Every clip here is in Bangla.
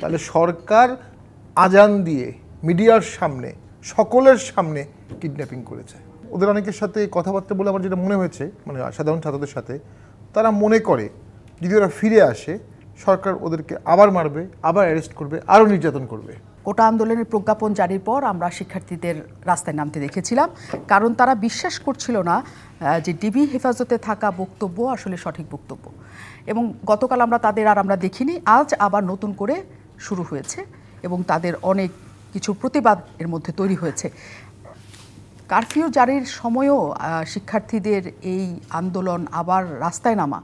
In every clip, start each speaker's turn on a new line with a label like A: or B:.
A: তাহলে সরকার আজান দিয়ে মিডিয়ার সামনে সকলের সামনে কিডন্যাপিং করেছে। ওদের অনেকের সাথে কথাবার্তা বলে আমার যেটা মনে হয়েছে, মানে সাধারণ ছাত্রদের সাথে, তারা মনে করে যদি ওরা ফিরে আসে সরকার ওদেরকে আবার মারবে, আবার অ্যারেস্ট করবে, আরও নির্যাতন করবে।
B: কোটা আন্দোলনের প্রজ্ঞাপন জারির পর আমরা শিক্ষার্থীদের রাস্তায় নামতে দেখেছিলাম, কারণ তারা বিশ্বাস করছিল না যে ডিবি হেফাজতে থাকা বক্তব্য আসলে সঠিক বক্তব্য। এবং গতকাল আমরা তাদের আর আমরা দেখিনি, আজ আবার নতুন করে শুরু হয়েছে এবং তাদের অনেক কিছু প্রতিবাদ এর মধ্যে তৈরি হয়েছে। কারফিউ জারির সময়ও শিক্ষার্থীদের এই আন্দোলন আবার রাস্তায় নামা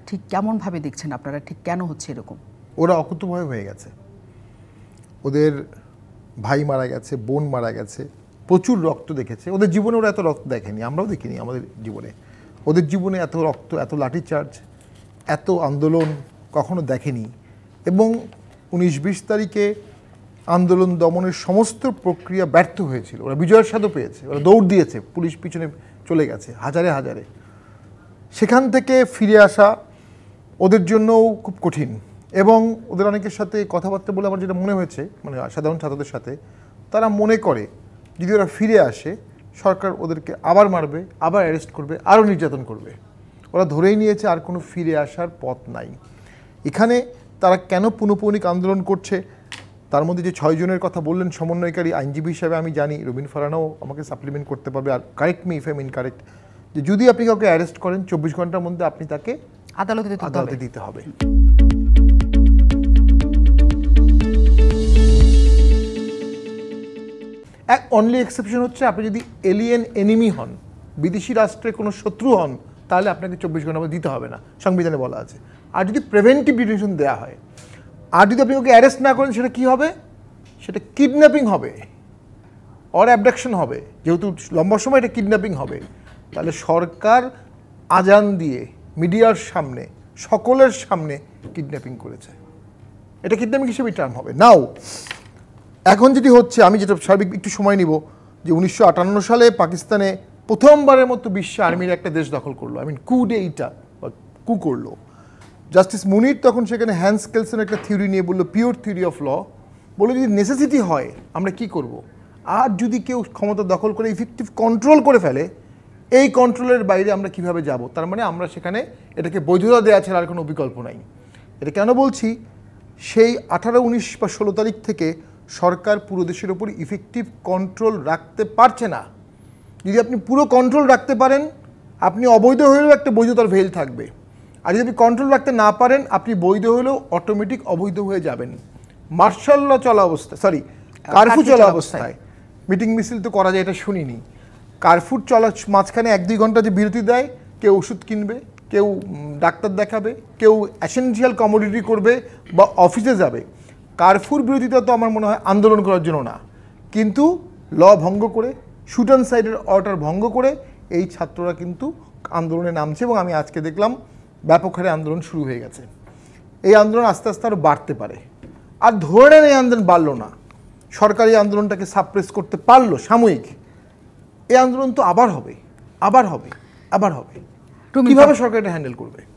B: ঠিক কেমনভাবে দেখছেন আপনারা? ঠিক কেন হচ্ছে এরকম?
A: ওরা অকুতভয় হয়ে গেছে। ওদের ভাই মারা গেছে, বোন মারা গেছে, প্রচুর রক্ত দেখেছে। ওদের জীবনে ওরা এত রক্ত দেখেনি, আমরাও দেখিনি আমাদের জীবনে। ওদের জীবনে এত রক্ত, এত লাঠিচার্জ, এত আন্দোলন কখনো দেখেনি। এবং 19-20 তারিখে আন্দোলন দমনের সমস্ত প্রক্রিয়া ব্যর্থ হয়েছিল। ওরা বিজয়ের স্বাদও পেয়েছে, ওরা দৌড় দিয়েছে, পুলিশ পিছনে চলে গেছে হাজারে হাজারে। সেখান থেকে ফিরে আসা ওদের জন্যও খুব কঠিন। এবং ওদের অনেকের সাথে কথাবার্তা বলে আমার যেটা মনে হয়েছে, মানে সাধারণ ছাত্রদের সাথে, তারা মনে করে যদি ওরা ফিরে আসে সরকার ওদেরকে আবার মারবে, আবার অ্যারেস্ট করবে, আরও নির্যাতন করবে। ওরা ধরেই নিয়েছে আর কোনো ফিরে আসার পথ নাই। এখানে তারা কেন পুনঃপৌনিক আন্দোলন করছে, তার মধ্যে যে 6 জনের কথা বললেন সমন্বয়কারী, আইনজীবী হিসাবে আমি জানি, রবিন ফারানাও আমাকে সাপ্লিমেন্ট করতে পারবে, আর correct me if I am incorrect, যে যদি আপনি কাউকে অ্যারেস্ট করেন 24 ঘন্টার মধ্যে আপনি তাকে আদালতে দিতে হবে। অনলি এক্সেপশন হচ্ছে আপনি যদি এলিয়েন এনিমি হন, বিদেশি রাষ্ট্রের কোনো শত্রু হন, তাহলে আপনাকে 24 ঘন্টা দিতে হবে না, সংবিধানে বলা আছে। আর যদি প্রিভেন্টিভ ডিটেনশন দেওয়া হয়, আর যদি আপনি ওকে অ্যারেস্ট না করেন, সেটা কি হবে? সেটা কিডন্যাপিং হবে, অর অ্যাবডাকশন হবে। যেহেতু লম্বা সময় এটা কিডন্যাপিং হবে, তাহলে সরকার আজান দিয়ে মিডিয়ার সামনে সকলের সামনে কিডন্যাপিং করেছে। এটা কিডন্যাপিং হিসেবে টার্ম হবে। নাও এখন যেটি হচ্ছে, আমি যেটা সার্বিক একটু সময় নিব, যে 1958 সালে পাকিস্তানে প্রথমবারের মতো বিশ্ব আর্মির একটা দেশ দখল করলো, কু ডে ইটা বা কু করলো। জাস্টিস মুনির তখন সেখানে হ্যান্স কেলসনের একটা থিওরি নিয়ে বললো, পিওর থিওরি অফ ল, বলে যদি নেসেসিটি হয় আমরা কি করব। আর যদি কেউ ক্ষমতা দখল করে ইফেক্টিভ কন্ট্রোল করে ফেলে, এই কন্ট্রোলের বাইরে আমরা কিভাবে যাব? তার মানে আমরা সেখানে এটাকে বৈধতা দেওয়া ছাড়া আর কোনো বিকল্প নাই। এটা কেন বলছি? সেই 18, 19 বা 16 তারিখ থেকে সরকার পুরো দেশের ওপর ইফেক্টিভ কন্ট্রোল রাখতে পারছে না। যদি আপনি পুরো কন্ট্রোল রাখতে পারেন, আপনি অবৈধ হলেও একটা বৈধতার ভেল থাকবে। আর যদি আপনি কন্ট্রোল রাখতে না পারেন, আপনি বৈধ হলেও অটোমেটিক অবৈধ হয়ে যাবেন। মার্শাল ল চলা অবস্থায়, কারফিউ চলা অবস্থায় মিটিং মিছিল তো করা যায়, এটা শুনিনি। কারফিউ চলা মাঝখানে 1-2 ঘন্টা যে বিরতি দেয়, কেউ ওষুধ কিনবে, কেউ ডাক্তার দেখাবে, কেউ এসেনশিয়াল কমোডিটি করবে বা অফিসে যাবে। কারফিউর বিরোধিতা তো আমার মনে হয় আন্দোলন করার জন্য না, কিন্তু ল ভঙ্গ করে, শুট অ্যান্ড সাইডের অর্ডার ভঙ্গ করে এই ছাত্ররা কিন্তু আন্দোলনে নামছে। এবং আমি আজকে দেখলাম ব্যাপক হারে আন্দোলন শুরু হয়ে গেছে। এই আন্দোলন আস্তে আস্তে আরও বাড়তে পারে। আর ধরে নেন এই আন্দোলন বাড়লো না, সরকারি আন্দোলনটাকে সাপ্রেস করতে পারলো সাময়িক, এই আন্দোলন তো আবার হবে, আবার হবে, আবার হবে। কীভাবে সরকার এটা হ্যান্ডেল করবে?